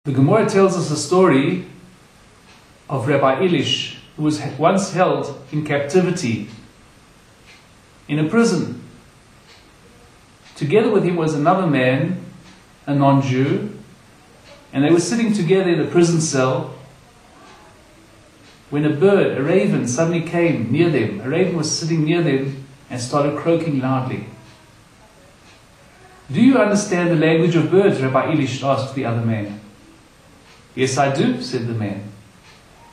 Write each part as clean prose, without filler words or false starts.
The Gemara tells us a story of Rabbi Elish, who was once held in captivity in a prison. Together with him was another man, a non-Jew, and they were sitting together in the prison cell when a bird, a raven, suddenly came near them. A raven was sitting near them and started croaking loudly. "Do you understand the language of birds?" Rabbi Elish asked the other man. "Yes, I do," said the man.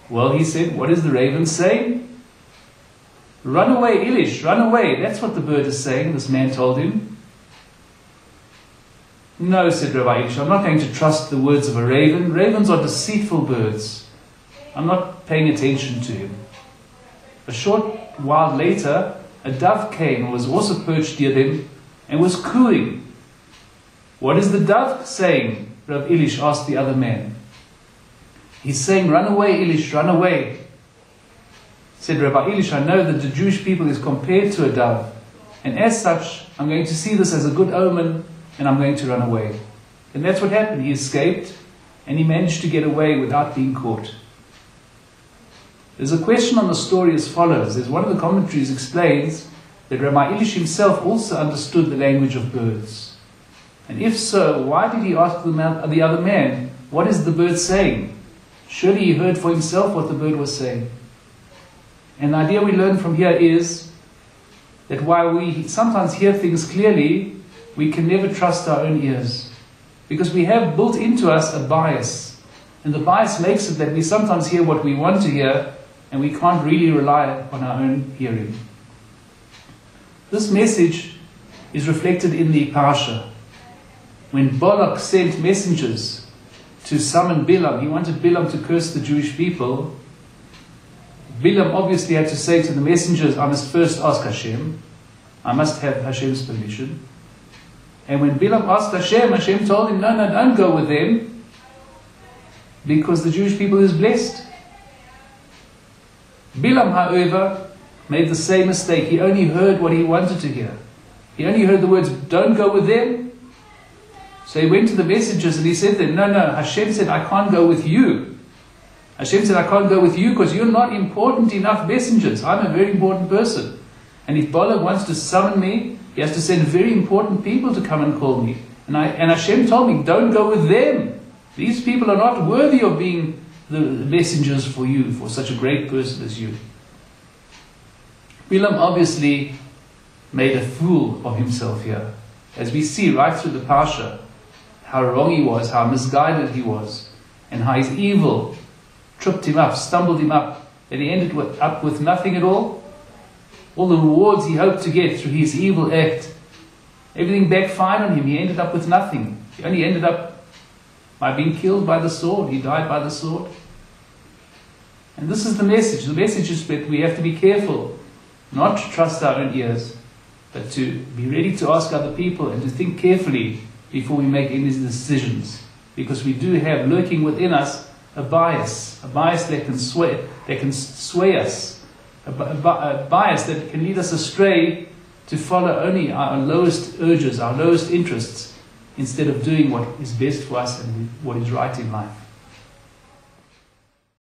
"Well," he said, "what is the raven saying?" "Run away, Elish, run away. That's what the bird is saying," this man told him. "No," said Rabbi Elish, "I'm not going to trust the words of a raven. Ravens are deceitful birds. I'm not paying attention to him." A short while later, a dove came and was also perched near them and was cooing. "What is the dove saying?" Rabbi Elish asked the other man. "He's saying, 'Run away, Elish, run away.'" Said Rabbi Elish, "I know that the Jewish people is compared to a dove, and as such, I'm going to see this as a good omen, and I'm going to run away." And that's what happened. He escaped, and he managed to get away without being caught. There's a question on the story as follows. There's one of the commentaries explains that Rabbi Elish himself also understood the language of birds. And if so, why did he ask the other man, "What is the bird saying?" Surely he heard for himself what the bird was saying. And the idea we learn from here is that while we sometimes hear things clearly, we can never trust our own ears. Because we have built into us a bias. And the bias makes it that we sometimes hear what we want to hear, and we can't really rely on our own hearing. This message is reflected in the Parsha. When Balak sent messengers to summon Bilam, he wanted Bilam to curse the Jewish people. Bilam obviously had to say to the messengers, "I must first ask Hashem. I must have Hashem's permission." And when Bilam asked Hashem, Hashem told him, no, don't go with them, because the Jewish people is blessed. Bilam, however, made the same mistake. He only heard what he wanted to hear. He only heard the words, "Don't go with them." So he went to the messengers and he said that, no, Hashem said, "I can't go with you." Hashem said, "I can't go with you because you're not important enough messengers. I'm a very important person. And if Balak wants to summon me, he has to send very important people to come and call me. And Hashem told me, don't go with them. These people are not worthy of being the messengers for you, for such a great person as you." Bilam obviously made a fool of himself here. As we see right through the Parsha, how wrong he was, how misguided he was, and how his evil tripped him up, stumbled him up, and he ended up with nothing at all. All the rewards he hoped to get through his evil act, everything backfired on him. He ended up with nothing. He only ended up by being killed by the sword. He died by the sword. And this is the message. The message is that we have to be careful not to trust our own ears, but to be ready to ask other people and to think carefully before we make any decisions. Because we do have lurking within us a bias that can sway us, a bias that can lead us astray to follow only our lowest urges, our lowest interests, instead of doing what is best for us and what is right in life.